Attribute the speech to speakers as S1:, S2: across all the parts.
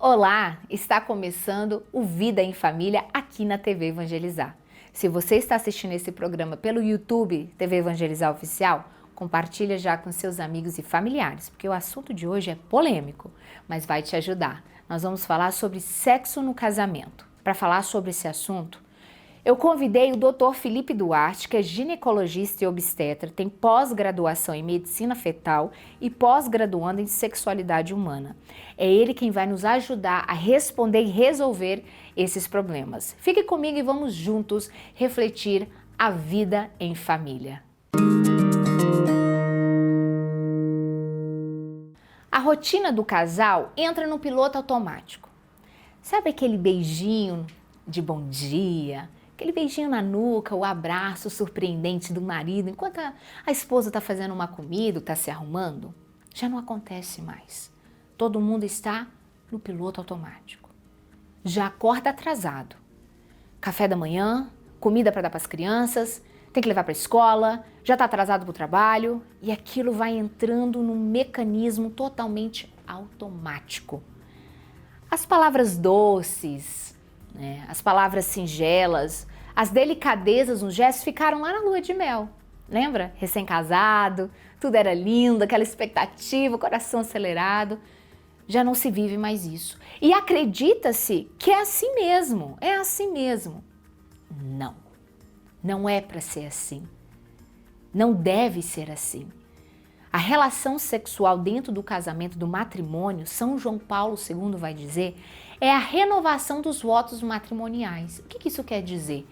S1: Olá, está começando o Vida em Família aqui na TV Evangelizar. Se você está assistindo esse programa pelo YouTube TV Evangelizar Oficial, compartilha já com seus amigos e familiares, porque o assunto de hoje é polêmico, mas vai te ajudar. Nós vamos falar sobre sexo no casamento. Para falar sobre esse assunto, eu convidei o Dr. Felipe Duarte, que é ginecologista e obstetra, tem pós-graduação em medicina fetal e pós-graduando em sexualidade humana. É ele quem vai nos ajudar a responder e resolver esses problemas. Fique comigo e vamos juntos refletir a vida em família. A rotina do casal entra no piloto automático. Sabe aquele beijinho de bom dia? Aquele beijinho na nuca, o abraço surpreendente do marido enquanto a esposa está fazendo uma comida, está se arrumando, já não acontece mais. Todo mundo está no piloto automático. Já acorda atrasado. Café da manhã, comida para dar para as crianças, tem que levar para a escola, já está atrasado para o trabalho e aquilo vai entrando num mecanismo totalmente automático. As palavras doces, as palavras singelas, as delicadezas nos gestos ficaram lá na lua de mel. Lembra? Recém-casado, tudo era lindo, aquela expectativa, coração acelerado. Já não se vive mais isso. E acredita-se que é assim mesmo, é assim mesmo. Não, não é para ser assim. Não deve ser assim. A relação sexual dentro do casamento, do matrimônio, São João Paulo II vai dizer, é a renovação dos votos matrimoniais. O que isso quer dizer?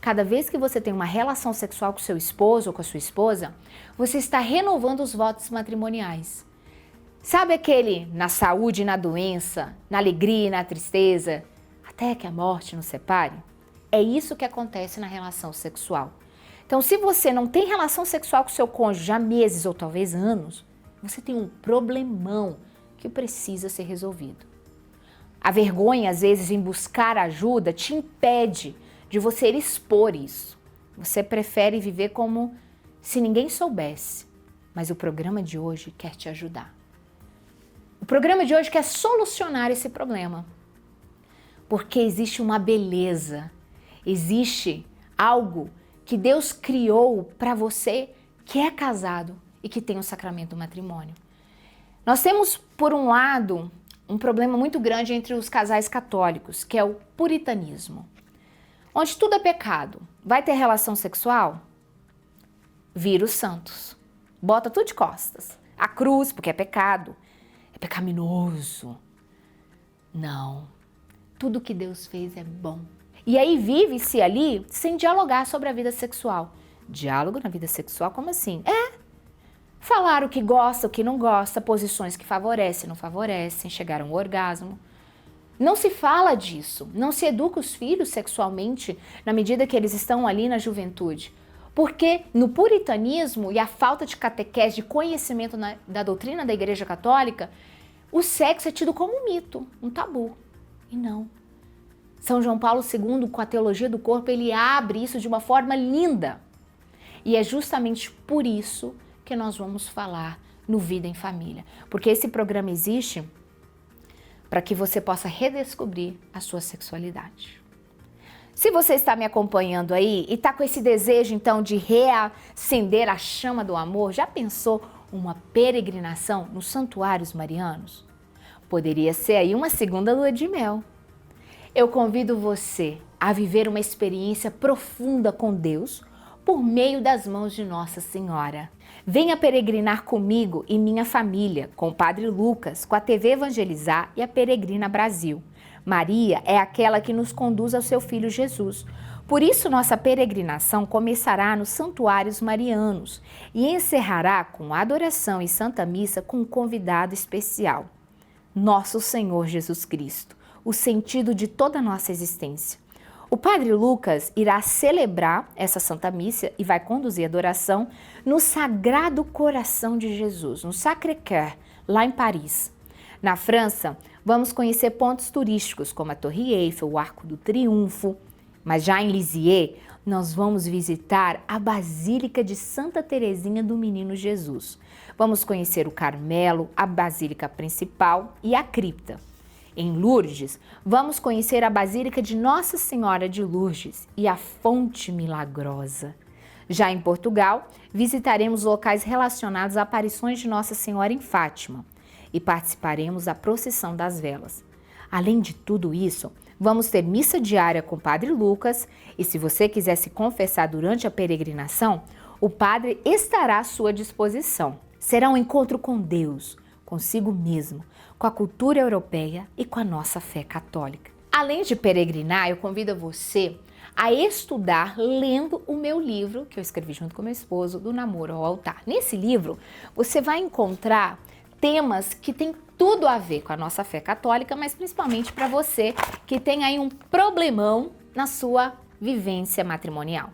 S1: Cada vez que você tem uma relação sexual com seu esposo ou com a sua esposa, você está renovando os votos matrimoniais. Sabe aquele na saúde e na doença, na alegria e na tristeza, até que a morte nos separe? É isso que acontece na relação sexual. Então, se você não tem relação sexual com seu cônjuge há meses ou talvez anos, você tem um problemão que precisa ser resolvido. A vergonha, às vezes, em buscar ajuda te impede de você expor isso. Você prefere viver como se ninguém soubesse. Mas o programa de hoje quer te ajudar. O programa de hoje quer solucionar esse problema. Porque existe uma beleza, existe algo que Deus criou para você que é casado e que tem o sacramento do matrimônio. Nós temos, por um lado, um problema muito grande entre os casais católicos, que é o puritanismo. Onde tudo é pecado. Vai ter relação sexual? Vira os santos. Bota tudo de costas. A cruz, porque é pecado. É pecaminoso. Não. Tudo que Deus fez é bom. E aí vive-se ali sem dialogar sobre a vida sexual. Diálogo na vida sexual, como assim? Falar o que gosta, o que não gosta, posições que favorecem, não favorecem, chegar a um orgasmo. Não se fala disso, não se educa os filhos sexualmente na medida que eles estão ali na juventude. Porque no puritanismo e a falta de catequese, de conhecimento da doutrina da Igreja Católica, o sexo é tido como um mito, um tabu. E não. São João Paulo II, com a teologia do corpo, ele abre isso de uma forma linda. E é justamente por isso que nós vamos falar no Vida em Família. Porque esse programa existe para que você possa redescobrir a sua sexualidade. Se você está me acompanhando aí e está com esse desejo, então, de reacender a chama do amor, já pensou uma peregrinação nos santuários marianos? Poderia ser aí uma segunda lua de mel. Eu convido você a viver uma experiência profunda com Deus por meio das mãos de Nossa Senhora. Venha peregrinar comigo e minha família, com o Padre Lucas, com a TV Evangelizar e a Peregrina Brasil. Maria é aquela que nos conduz ao seu Filho Jesus. Por isso, nossa peregrinação começará nos santuários marianos e encerrará com adoração e Santa Missa com um convidado especial, Nosso Senhor Jesus Cristo, o sentido de toda a nossa existência. O Padre Lucas irá celebrar essa Santa Missa e vai conduzir a adoração no Sagrado Coração de Jesus, no Sacré-Cœur, lá em Paris. Na França, vamos conhecer pontos turísticos como a Torre Eiffel, o Arco do Triunfo, mas já em Lisieux, nós vamos visitar a Basílica de Santa Teresinha do Menino Jesus. Vamos conhecer o Carmelo, a Basílica Principal e a Cripta. Em Lourdes, vamos conhecer a Basílica de Nossa Senhora de Lourdes e a Fonte Milagrosa. Já em Portugal, visitaremos locais relacionados a aparições de Nossa Senhora em Fátima e participaremos da procissão das velas. Além de tudo isso, vamos ter missa diária com o Padre Lucas e se você quiser se confessar durante a peregrinação, o padre estará à sua disposição. Será um encontro com Deus, consigo mesmo, com a cultura europeia e com a nossa fé católica. Além de peregrinar, eu convido você a estudar lendo o meu livro, que eu escrevi junto com meu esposo, Do Namoro ao Altar. Nesse livro, você vai encontrar temas que têm tudo a ver com a nossa fé católica, mas principalmente para você que tem aí um problemão na sua vivência matrimonial.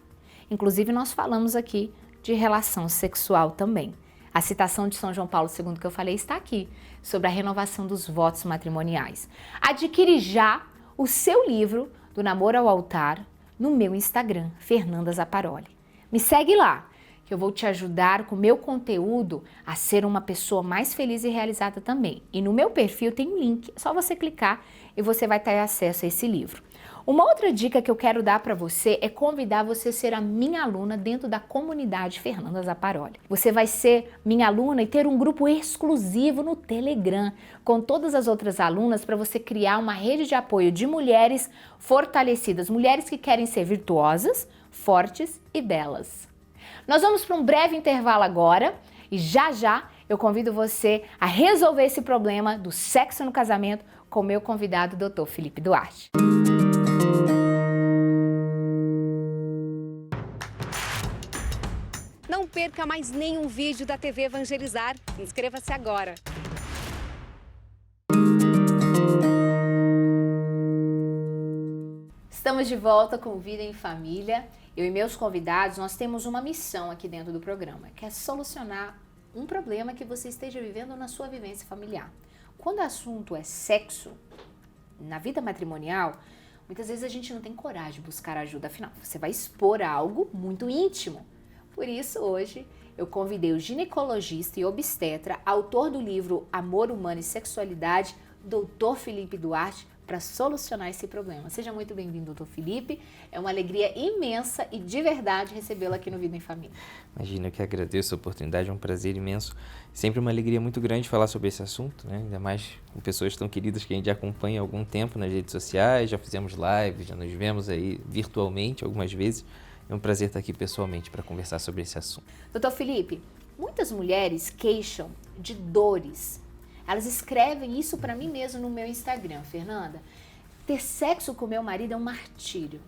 S1: Inclusive, nós falamos aqui de relação sexual também. A citação de São João Paulo II que eu falei está aqui, sobre a renovação dos votos matrimoniais. Adquire já o seu livro, Do Namoro ao Altar, no meu Instagram, Fernanda Zapparoli. Me segue lá, que eu vou te ajudar com o meu conteúdo a ser uma pessoa mais feliz e realizada também. E no meu perfil tem um link, é só você clicar e você vai ter acesso a esse livro. Uma outra dica que eu quero dar para você é convidar você a ser a minha aluna dentro da comunidade Fernanda Zapparoli. Você vai ser minha aluna e ter um grupo exclusivo no Telegram com todas as outras alunas para você criar uma rede de apoio de mulheres fortalecidas, mulheres que querem ser virtuosas, fortes e belas. Nós vamos para um breve intervalo agora e já já eu convido você a resolver esse problema do sexo no casamento com o meu convidado, Dr. Felipe Duarte.
S2: Não perca mais nenhum vídeo da TV Evangelizar. Inscreva-se agora.
S1: Estamos de volta com Vida em Família. Eu e meus convidados, nós temos uma missão aqui dentro do programa, que é solucionar um problema que você esteja vivendo na sua vivência familiar. Quando o assunto é sexo, na vida matrimonial, muitas vezes a gente não tem coragem de buscar ajuda, afinal, você vai expor algo muito íntimo. Por isso, hoje, eu convidei o ginecologista e obstetra, autor do livro Amor Humano e Sexualidade, Dr. Felipe Duarte, para solucionar esse problema. Seja muito bem-vindo, Dr. Felipe. É uma alegria imensa e de verdade recebê-lo aqui no Vida em Família.
S3: Imagina, eu que agradeço a oportunidade, é um prazer imenso. Sempre uma alegria muito grande falar sobre esse assunto, né? Ainda mais com pessoas tão queridas que a gente já acompanha há algum tempo nas redes sociais, já fizemos lives, já nos vemos aí virtualmente algumas vezes. É um prazer estar aqui pessoalmente para conversar sobre esse assunto.
S1: Dr. Felipe, muitas mulheres queixam de dores. Elas escrevem isso para mim mesmo no meu Instagram, Fernanda. Ter sexo com meu marido é um martírio.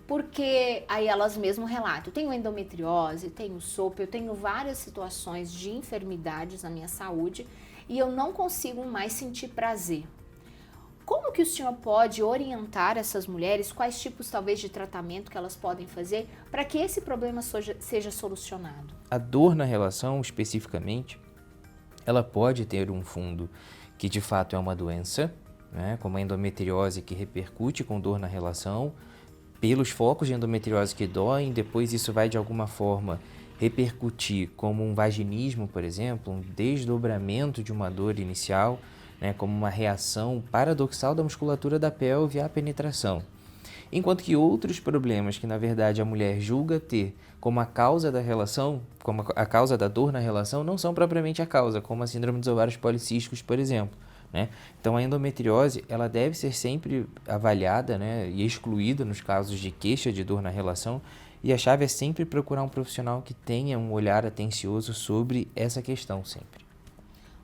S1: Porque aí elas mesmo relatam, eu tenho endometriose, tenho SOP, eu tenho várias situações de enfermidades na minha saúde e eu não consigo mais sentir prazer. Como que o senhor pode orientar essas mulheres, quais tipos talvez de tratamento que elas podem fazer para que esse problema seja solucionado?
S3: A dor na relação, especificamente, ela pode ter um fundo que de fato é uma doença, né, como a endometriose que repercute com dor na relação, pelos focos de endometriose que doem, depois isso vai de alguma forma repercutir como um vaginismo, por exemplo, um desdobramento de uma dor inicial, né, como uma reação paradoxal da musculatura da pelve à penetração. Enquanto que outros problemas que na verdade a mulher julga ter como a causa da relação, como a causa da dor na relação, não são propriamente a causa, como a síndrome dos ovários policísticos, por exemplo, né? Então a endometriose ela deve ser sempre avaliada, né, e excluída nos casos de queixa de dor na relação, e a chave é sempre procurar um profissional que tenha um olhar atencioso sobre essa questão sempre.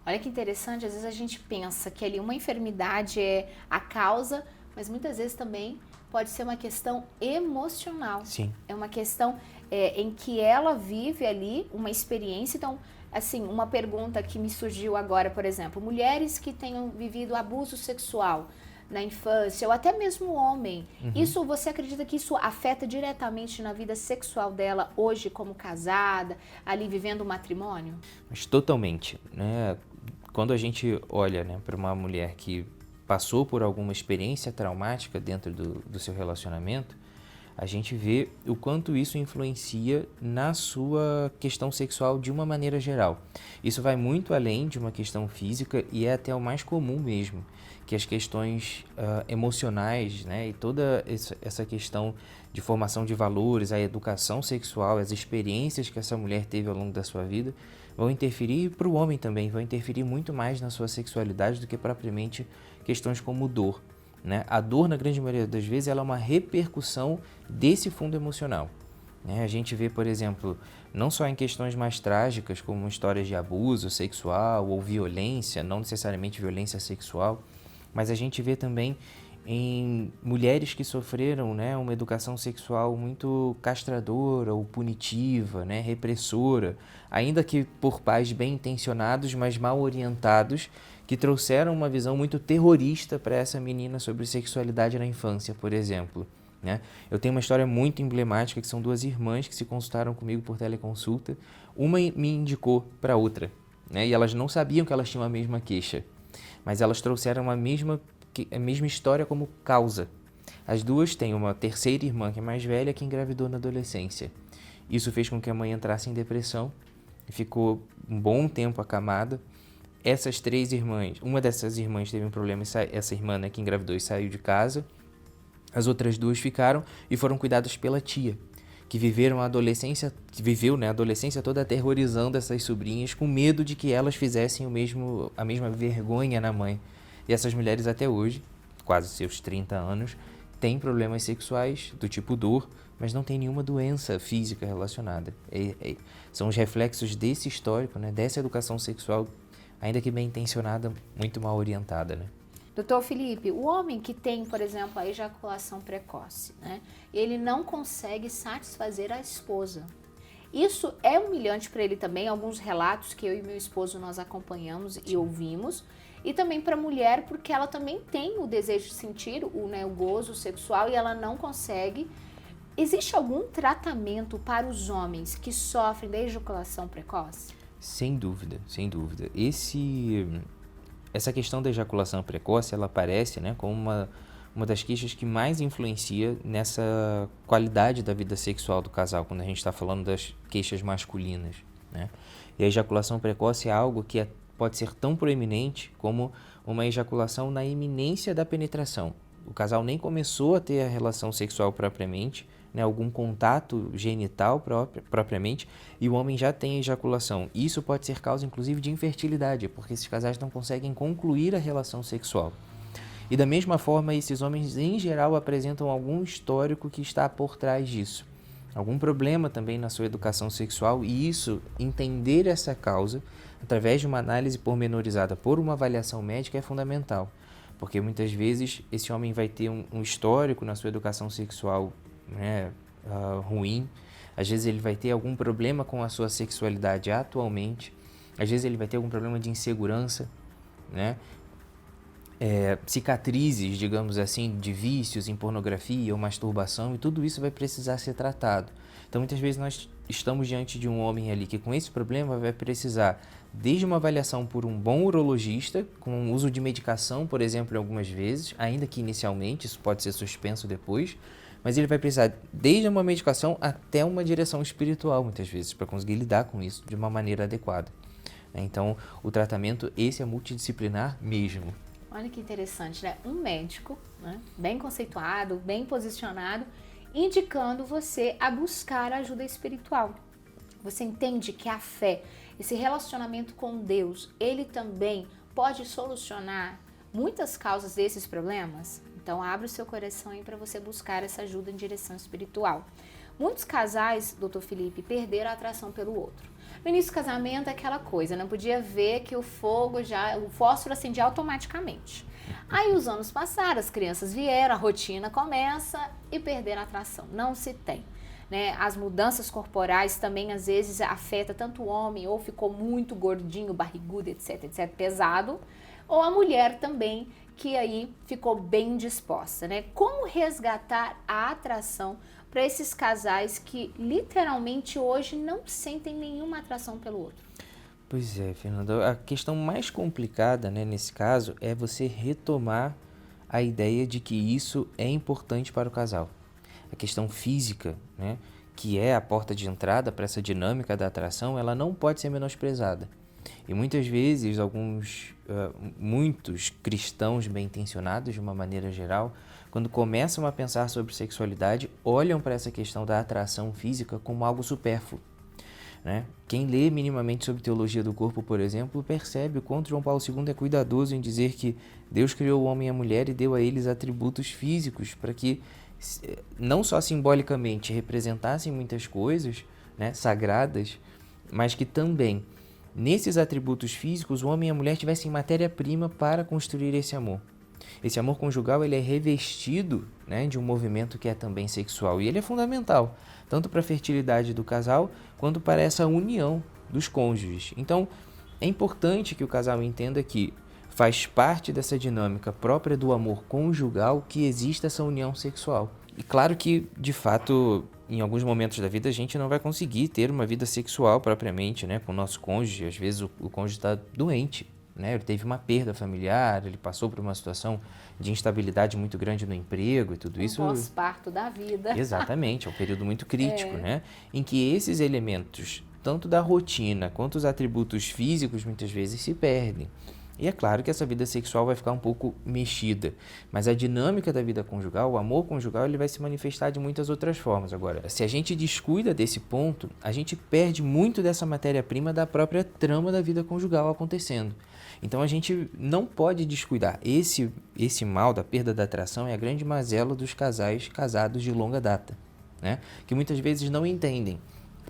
S1: Olha que interessante, às vezes a gente pensa que ali uma enfermidade é a causa, mas muitas vezes também pode ser uma questão emocional.
S3: Sim.
S1: É uma questão em que ela vive ali uma experiência. Então, assim, uma pergunta que me surgiu agora, por exemplo, mulheres que tenham vivido abuso sexual na infância, ou até mesmo homem, isso, você acredita que isso afeta diretamente na vida sexual dela hoje como casada, ali vivendo o matrimônio?
S3: Mas totalmente, né? Quando a gente olha, né, para uma mulher que passou por alguma experiência traumática dentro do seu relacionamento, a gente vê o quanto isso influencia na sua questão sexual de uma maneira geral. Isso vai muito além de uma questão física e é até o mais comum mesmo, que as questões emocionais, né, e toda essa questão de formação de valores, a educação sexual, as experiências que essa mulher teve ao longo da sua vida, vão interferir para o homem também, vão interferir muito mais na sua sexualidade do que propriamente questões como dor. Né? A dor, na grande maioria das vezes, ela é uma repercussão desse fundo emocional. Né? A gente vê, por exemplo, não só em questões mais trágicas, como histórias de abuso sexual ou violência, não necessariamente violência sexual, mas a gente vê também em mulheres que sofreram, né, uma educação sexual muito castradora ou punitiva, né, repressora, ainda que por pais bem intencionados, mas mal orientados, que trouxeram uma visão muito terrorista para essa menina sobre sexualidade na infância, por exemplo. Né? Eu tenho uma história muito emblemática, que são duas irmãs que se consultaram comigo por teleconsulta. Uma me indicou para outra, né? E elas não sabiam que elas tinham a mesma queixa, mas elas trouxeram a mesma história como causa. As duas têm uma terceira irmã, que é mais velha, que engravidou na adolescência. Isso fez com que a mãe entrasse em depressão e ficou um bom tempo acamada. Essas três irmãs, uma dessas irmãs teve um problema, essa irmã, né, que engravidou e saiu de casa. As outras duas ficaram e foram cuidadas pela tia, que viveram a adolescência, a adolescência toda aterrorizando essas sobrinhas, com medo de que elas fizessem a mesma vergonha na mãe. E essas mulheres até hoje, quase seus 30 anos, têm problemas sexuais do tipo dor, mas não tem nenhuma doença física relacionada. São os reflexos desse histórico, né, dessa educação sexual, ainda que bem intencionada, muito mal orientada, né?
S1: Doutor Felipe, o homem que tem, por exemplo, a ejaculação precoce, né? Ele não consegue satisfazer a esposa. Isso é humilhante para ele também, alguns relatos que eu e meu esposo nós acompanhamos e ouvimos. E também para a mulher, porque ela também tem o desejo de sentir o gozo sexual e ela não consegue. Existe algum tratamento para os homens que sofrem da ejaculação precoce?
S3: Sem dúvida, sem dúvida. Essa questão da ejaculação precoce, ela aparece, né, como uma das queixas que mais influencia nessa qualidade da vida sexual do casal, quando a gente está falando das queixas masculinas, né? E a ejaculação precoce é algo que pode ser tão proeminente como uma ejaculação na iminência da penetração. O casal nem começou a ter a relação sexual propriamente, né, algum contato genital propriamente, e o homem já tem ejaculação. Isso pode ser causa, inclusive, de infertilidade, porque esses casais não conseguem concluir a relação sexual. E da mesma forma, esses homens, em geral, apresentam algum histórico que está por trás disso. Algum problema também na sua educação sexual, e isso, entender essa causa, através de uma análise pormenorizada por uma avaliação médica, é fundamental. Porque muitas vezes esse homem vai ter um histórico na sua educação sexual, né, ruim. Às vezes ele vai ter algum problema com a sua sexualidade atualmente. Às vezes ele vai ter algum problema de insegurança, né? Cicatrizes, digamos assim, de vícios em pornografia ou masturbação, e tudo isso vai precisar ser tratado. Então, muitas vezes nós estamos diante de um homem ali que com esse problema vai precisar desde uma avaliação por um bom urologista, com o uso de medicação, por exemplo, algumas vezes, ainda que inicialmente, isso pode ser suspenso depois, mas ele vai precisar desde uma medicação até uma direção espiritual, muitas vezes, para conseguir lidar com isso de uma maneira adequada. Então, o tratamento, esse é multidisciplinar mesmo.
S1: Olha que interessante, né? Um médico, né, bem conceituado, bem posicionado, indicando você a buscar ajuda espiritual. Você entende que a fé, esse relacionamento com Deus, ele também pode solucionar muitas causas desses problemas? Então, abre o seu coração aí para você buscar essa ajuda em direção espiritual. Muitos casais, doutor Felipe, perderam a atração pelo outro. No início do casamento é aquela coisa, não podia ver que o fósforo acendia automaticamente. Aí os anos passaram, as crianças vieram, a rotina começa e perderam a atração. Não se tem. Né? As mudanças corporais também às vezes afetam tanto o homem, ou ficou muito gordinho, barrigudo, etc, pesado, ou a mulher também, que aí ficou bem disposta, né? Como resgatar a atração para esses casais que literalmente hoje não sentem nenhuma atração pelo outro?
S3: Pois é, Fernanda. A questão mais complicada, né, nesse caso é você retomar a ideia de que isso é importante para o casal. a questão física, né, que é a porta de entrada para essa dinâmica da atração, ela não pode ser menosprezada. E muitas vezes, muitos cristãos bem-intencionados, de uma maneira geral, quando começam a pensar sobre sexualidade, olham para essa questão da atração física como algo supérfluo, né? Quem lê minimamente sobre teologia do corpo, por exemplo, percebe o quanto João Paulo II é cuidadoso em dizer que Deus criou o homem e a mulher e deu a eles atributos físicos para que, não só simbolicamente, representassem muitas coisas, né, sagradas, mas que também, nesses atributos físicos, o homem e a mulher tivessem matéria-prima para construir esse amor. Esse amor conjugal, ele é revestido, né, de um movimento que é também sexual. E ele é fundamental, tanto para a fertilidade do casal, quanto para essa união dos cônjuges. Então, é importante que o casal entenda que faz parte dessa dinâmica própria do amor conjugal que exista essa união sexual. E claro que, de fato, em alguns momentos da vida a gente não vai conseguir ter uma vida sexual propriamente, né, com o nosso cônjuge. Às vezes o cônjuge está doente, né, ele teve uma perda familiar, ele passou por uma situação de instabilidade muito grande no emprego e tudo isso.
S1: Pós-parto da vida.
S3: Exatamente, é um período muito crítico, né, em que esses elementos, tanto da rotina quanto os atributos físicos, muitas vezes se perdem. E é claro que essa vida sexual vai ficar um pouco mexida, mas a dinâmica da vida conjugal, o amor conjugal, ele vai se manifestar de muitas outras formas. Agora, se a gente descuida desse ponto, a gente perde muito dessa matéria-prima da própria trama da vida conjugal acontecendo. Então a gente não pode descuidar. Esse mal da perda da atração é a grande mazela dos casais casados de longa data, né? Que muitas vezes não entendem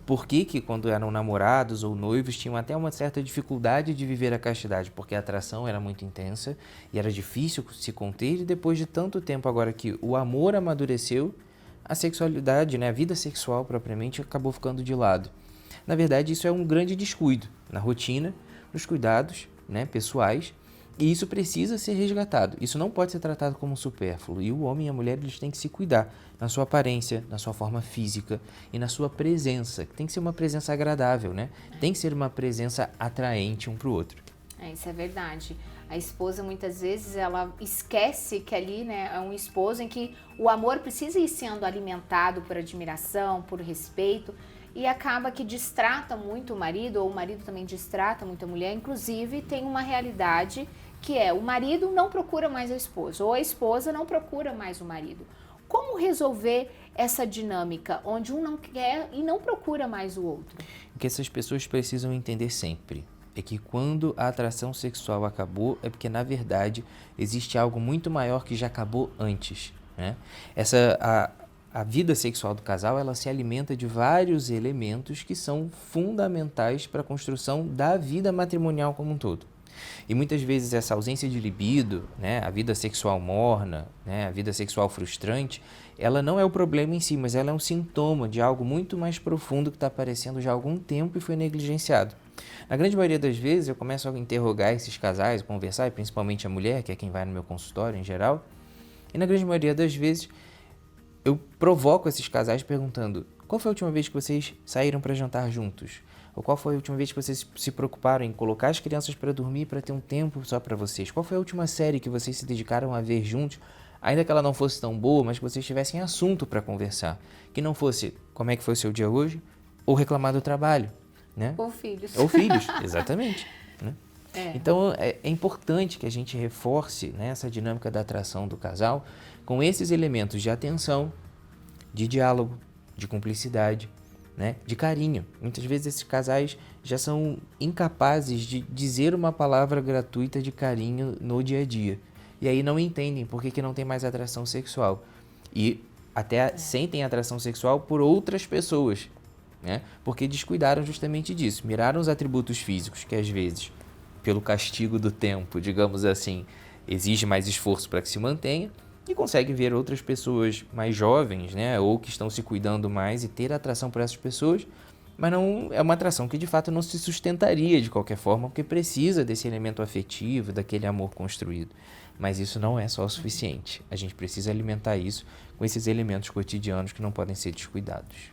S3: por que quando eram namorados ou noivos tinham até uma certa dificuldade de viver a castidade, porque a atração era muito intensa e era difícil se conter, e depois de tanto tempo agora que o amor amadureceu, a sexualidade, né, a vida sexual propriamente acabou ficando de lado. Na verdade, isso é um grande descuido na rotina, nos cuidados, né, pessoais, e isso precisa ser resgatado. Isso não pode ser tratado como supérfluo. E o homem e a mulher, eles têm que se cuidar na sua aparência, na sua forma física e na sua presença. Tem que ser uma presença agradável, né? Tem que ser uma presença atraente um para o outro.
S1: Isso é verdade. A esposa, muitas vezes, ela esquece que ali, né, é um esposo em que o amor precisa ir sendo alimentado por admiração, por respeito, e acaba que distrata muito o marido, ou o marido também distrata muito a mulher. Inclusive, tem uma realidade que é o marido não procura mais a esposa, ou a esposa não procura mais o marido. Como resolver essa dinâmica, onde um não quer e não procura mais o outro?
S3: O que essas pessoas precisam entender sempre é que quando a atração sexual acabou, é porque, na verdade, existe algo muito maior que já acabou antes, né? A vida sexual do casal, ela se alimenta de vários elementos que são fundamentais para a construção da vida matrimonial como um todo. E muitas vezes essa ausência de libido, né, a vida sexual morna, né, a vida sexual frustrante, ela não é o problema em si, mas ela é um sintoma de algo muito mais profundo que está aparecendo já há algum tempo e foi negligenciado. Na grande maioria das vezes eu começo a interrogar esses casais, conversar, e principalmente a mulher, que é quem vai no meu consultório em geral, e na grande maioria das vezes eu provoco esses casais perguntando: qual foi a última vez que vocês saíram para jantar juntos? Ou qual foi a última vez que vocês se preocuparam em colocar as crianças para dormir, para ter um tempo só para vocês? Qual foi a última série que vocês se dedicaram a ver juntos, ainda que ela não fosse tão boa, mas que vocês tivessem assunto para conversar? Que não fosse como é que foi o seu dia hoje, ou reclamar do trabalho, né?
S1: Ou filhos.
S3: Ou filhos, exatamente. Né?
S1: É.
S3: Então, é importante que a gente reforce, né, essa dinâmica da atração do casal com esses elementos de atenção, de diálogo, de cumplicidade, né, de carinho. Muitas vezes esses casais já são incapazes de dizer uma palavra gratuita de carinho no dia a dia. E aí não entendem por que não tem mais atração sexual. E até sentem atração sexual por outras pessoas, né, porque descuidaram justamente disso. Miraram os atributos físicos, que às vezes, pelo castigo do tempo, digamos assim, exige mais esforço para que se mantenha, e conseguem ver outras pessoas mais jovens, né, ou que estão se cuidando mais e ter atração por essas pessoas, mas não é uma atração que de fato não se sustentaria de qualquer forma, porque precisa desse elemento afetivo, daquele amor construído. Mas isso não é só o suficiente. A gente precisa alimentar isso com esses elementos cotidianos que não podem ser descuidados.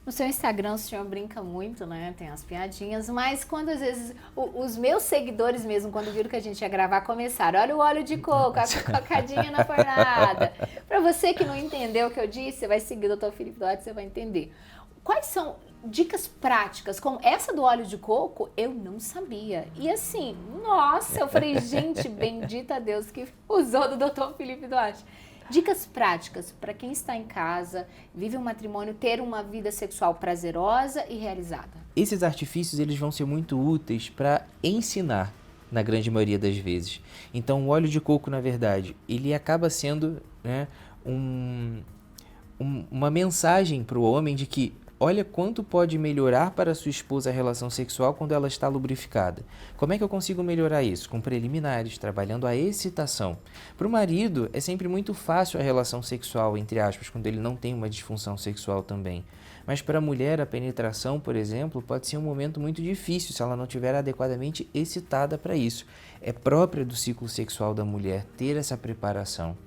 S1: No seu Instagram o senhor brinca muito, né? Tem as piadinhas, mas quando às vezes os meus seguidores mesmo, quando viram que a gente ia gravar, começaram, olha o óleo de coco, a cocadinha na fornada. Para você que não entendeu o que eu disse, você vai seguir o Dr. Felipe Duarte, você vai entender. Quais são dicas práticas, como essa do óleo de coco, eu não sabia. E assim, nossa, eu falei, gente, bendita Deus que usou do Dr. Felipe Duarte. Dicas práticas para quem está em casa, vive um matrimônio, ter uma vida sexual prazerosa e realizada.
S3: Esses artifícios eles vão ser muito úteis para ensinar, na grande maioria das vezes. Então, o óleo de coco, na verdade, ele acaba sendo, né, uma mensagem para o homem de que olha quanto pode melhorar para sua esposa a relação sexual quando ela está lubrificada. Como é que eu consigo melhorar isso? Com preliminares, trabalhando a excitação. Para o marido, é sempre muito fácil a relação sexual, entre aspas, quando ele não tem uma disfunção sexual também. Mas para a mulher, a penetração, por exemplo, pode ser um momento muito difícil se ela não estiver adequadamente excitada para isso. É própria do ciclo sexual da mulher ter essa preparação.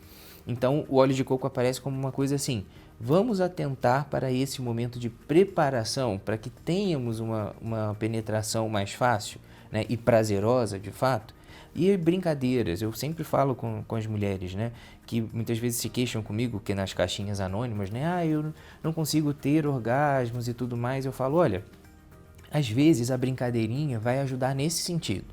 S3: Então, o óleo de coco aparece como uma coisa assim, vamos atentar para esse momento de preparação, para que tenhamos uma penetração mais fácil, né, e prazerosa, de fato. E brincadeiras, eu sempre falo com as mulheres, né, que muitas vezes se queixam comigo, que nas caixinhas anônimas, né, eu não consigo ter orgasmos e tudo mais. Eu falo, olha, às vezes a brincadeirinha vai ajudar nesse sentido,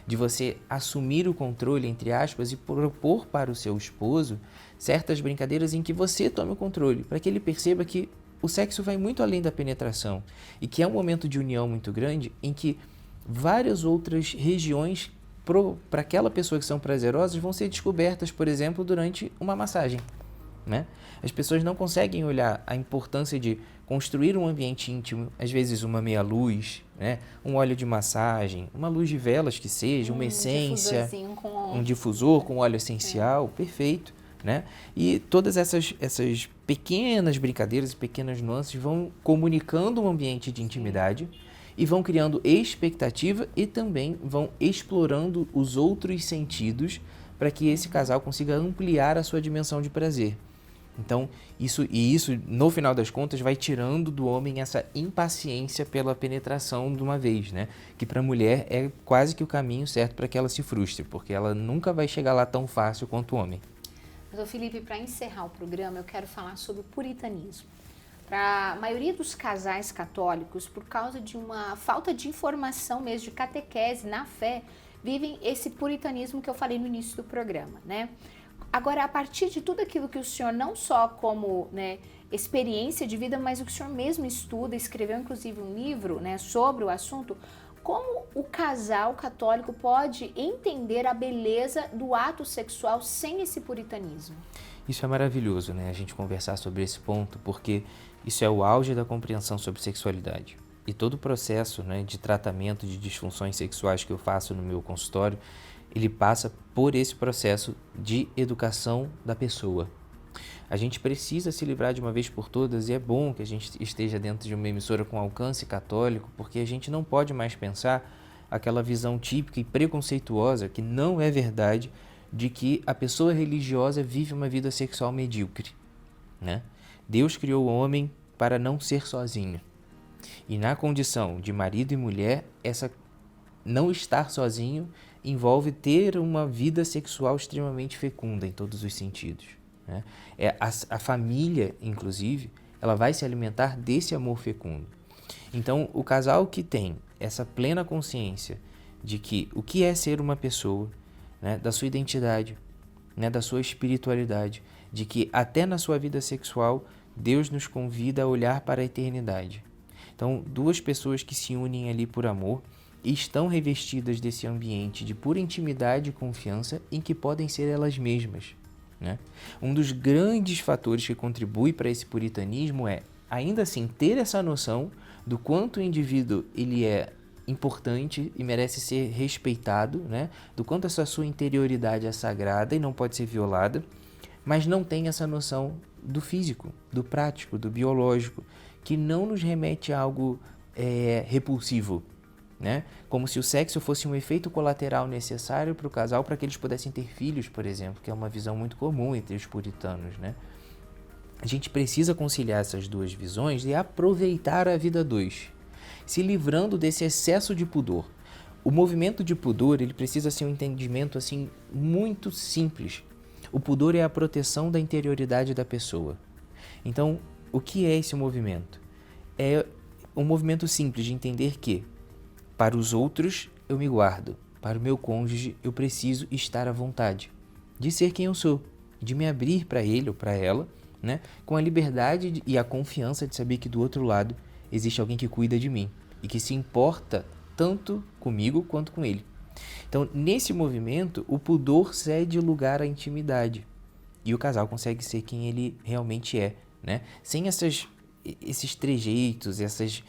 S3: de você assumir o controle, entre aspas, e propor para o seu esposo certas brincadeiras em que você tome o controle, para que ele perceba que o sexo vai muito além da penetração e que é um momento de união muito grande em que várias outras regiões para aquela pessoa que são prazerosas vão ser descobertas, por exemplo, durante uma massagem, né? As pessoas não conseguem olhar a importância de construir um ambiente íntimo, às vezes uma meia luz, né? Um óleo de massagem, uma luz de velas que seja, uma essência, um difusor com óleo essencial, perfeito, né? E todas essas pequenas brincadeiras, pequenas nuances vão comunicando um ambiente de intimidade e vão criando expectativa e também vão explorando os outros sentidos para que esse casal consiga ampliar a sua dimensão de prazer. Então, isso, no final das contas, vai tirando do homem essa impaciência pela penetração de uma vez, né? Que para a mulher é quase que o caminho certo para que ela se frustre, porque ela nunca vai chegar lá tão fácil quanto o homem.
S1: Doutor Felipe, para encerrar o programa, eu quero falar sobre o puritanismo. Para a maioria dos casais católicos, por causa de uma falta de informação mesmo, de catequese na fé, vivem esse puritanismo que eu falei no início do programa, né? Agora, a partir de tudo aquilo que o senhor, não só como, né, experiência de vida, mas o que o senhor mesmo estuda, escreveu inclusive um livro, né, sobre o assunto, como o casal católico pode entender a beleza do ato sexual sem esse puritanismo?
S3: Isso é maravilhoso, né? A gente conversar sobre esse ponto, porque isso é o auge da compreensão sobre sexualidade. E todo o processo, né, de tratamento de disfunções sexuais que eu faço no meu consultório, ele passa por esse processo de educação da pessoa. A gente precisa se livrar de uma vez por todas e é bom que a gente esteja dentro de uma emissora com alcance católico, porque a gente não pode mais pensar aquela visão típica e preconceituosa, que não é verdade, de que a pessoa religiosa vive uma vida sexual medíocre, né? Deus criou o homem para não ser sozinho. E na condição de marido e mulher, essa não estar sozinho envolve ter uma vida sexual extremamente fecunda em todos os sentidos, né? A família, inclusive, ela vai se alimentar desse amor fecundo. Então, o casal que tem essa plena consciência de que o que é ser uma pessoa, né, da sua identidade, né, da sua espiritualidade, de que até na sua vida sexual Deus nos convida a olhar para a eternidade. Então, duas pessoas que se unem ali por amor e estão revestidas desse ambiente de pura intimidade e confiança em que podem ser elas mesmas, né? Um dos grandes fatores que contribui para esse puritanismo é, ainda assim, ter essa noção do quanto o indivíduo ele é importante e merece ser respeitado, né? Do quanto essa sua interioridade é sagrada e não pode ser violada, mas não tem essa noção do físico, do prático, do biológico, que não nos remete a algo repulsivo, né? Como se o sexo fosse um efeito colateral necessário para o casal para que eles pudessem ter filhos, por exemplo, que é uma visão muito comum entre os puritanos, né? a gente precisa conciliar essas duas visões e aproveitar a vida a dois, se livrando desse excesso de pudor. O movimento de pudor, ele precisa ser um entendimento assim muito simples. O pudor é a proteção da interioridade da pessoa. Então, o que é esse movimento? É um movimento simples de entender que, para os outros, eu me guardo. Para o meu cônjuge, eu preciso estar à vontade de ser quem eu sou, de me abrir para ele ou para ela, né, com a liberdade e a confiança de saber que do outro lado existe alguém que cuida de mim e que se importa tanto comigo quanto com ele. Então, nesse movimento, o pudor cede lugar à intimidade e o casal consegue ser quem ele realmente é, né? Sem esses trejeitos, essas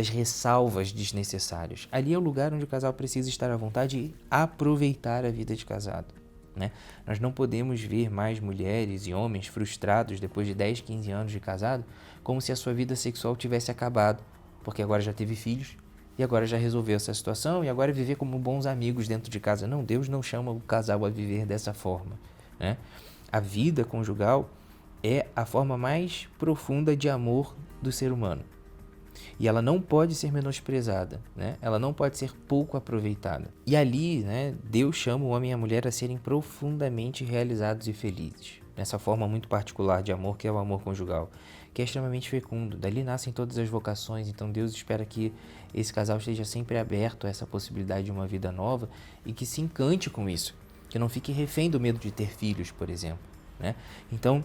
S3: ressalvas desnecessárias. Ali é o lugar onde o casal precisa estar à vontade e aproveitar a vida de casado, né? Nós não podemos ver mais mulheres e homens frustrados depois de 10, 15 anos de casado como se a sua vida sexual tivesse acabado, porque agora já teve filhos e agora já resolveu essa situação e agora viver como bons amigos dentro de casa. Não, Deus não chama o casal a viver dessa forma, né? A vida conjugal é a forma mais profunda de amor do ser humano. E ela não pode ser menosprezada, né? Ela não pode ser pouco aproveitada. E ali, né, Deus chama o homem e a mulher a serem profundamente realizados e felizes. Nessa forma muito particular de amor, que é o amor conjugal, que é extremamente fecundo. Dali nascem todas as vocações, então Deus espera que esse casal esteja sempre aberto a essa possibilidade de uma vida nova e que se encante com isso, que não fique refém do medo de ter filhos, por exemplo, né? Então,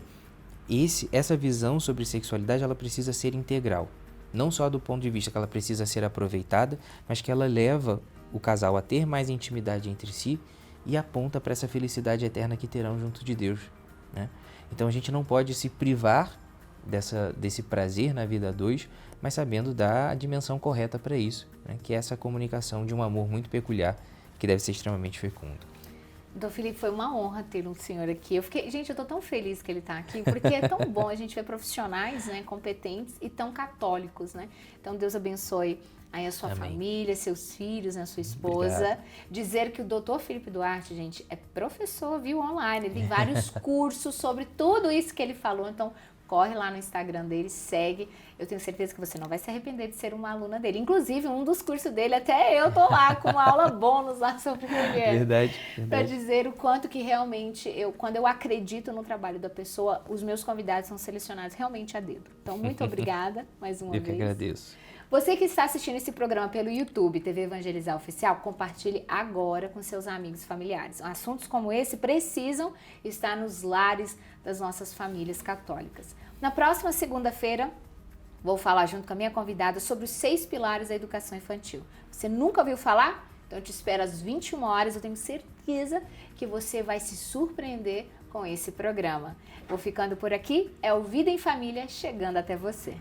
S3: essa visão sobre sexualidade, ela precisa ser integral. Não só do ponto de vista que ela precisa ser aproveitada, mas que ela leva o casal a ter mais intimidade entre si e aponta para essa felicidade eterna que terão junto de Deus, né? Então a gente não pode se privar desse prazer na vida a dois, mas sabendo dar a dimensão correta para isso, né? Que é essa comunicação de um amor muito peculiar que deve ser extremamente fecundo.
S1: Dom Felipe, foi uma honra ter um senhor aqui. Gente, eu tô tão feliz que ele tá aqui, porque é tão bom a gente ver profissionais, né, competentes e tão católicos, né? Então, Deus abençoe aí a sua
S3: Amém.
S1: família, seus filhos, né, sua esposa.
S3: Obrigado.
S1: Dizer que o Dr. Felipe Duarte, gente, é professor, viu, online. Ele tem vários cursos sobre tudo isso que ele falou, então corre lá no Instagram dele, segue. Eu tenho certeza que você não vai se arrepender de ser uma aluna dele. Inclusive, um dos cursos dele, até eu tô lá com uma aula bônus lá sobre mulher.
S3: Verdade.
S1: Para dizer o quanto que realmente, quando eu acredito no trabalho da pessoa, os meus convidados são selecionados realmente a dedo. Então, muito obrigada mais uma
S3: Eu
S1: vez.
S3: que agradeço.
S1: Você que está assistindo esse programa pelo YouTube, TV Evangelizar Oficial, compartilhe agora com seus amigos e familiares. Assuntos como esse precisam estar nos lares das nossas famílias católicas. Na próxima segunda-feira, vou falar junto com a minha convidada sobre os 6 pilares da educação infantil. Você nunca ouviu falar? Então eu te espero às 21 horas, eu tenho certeza que você vai se surpreender com esse programa. Vou ficando por aqui, é o Vida em Família chegando até você.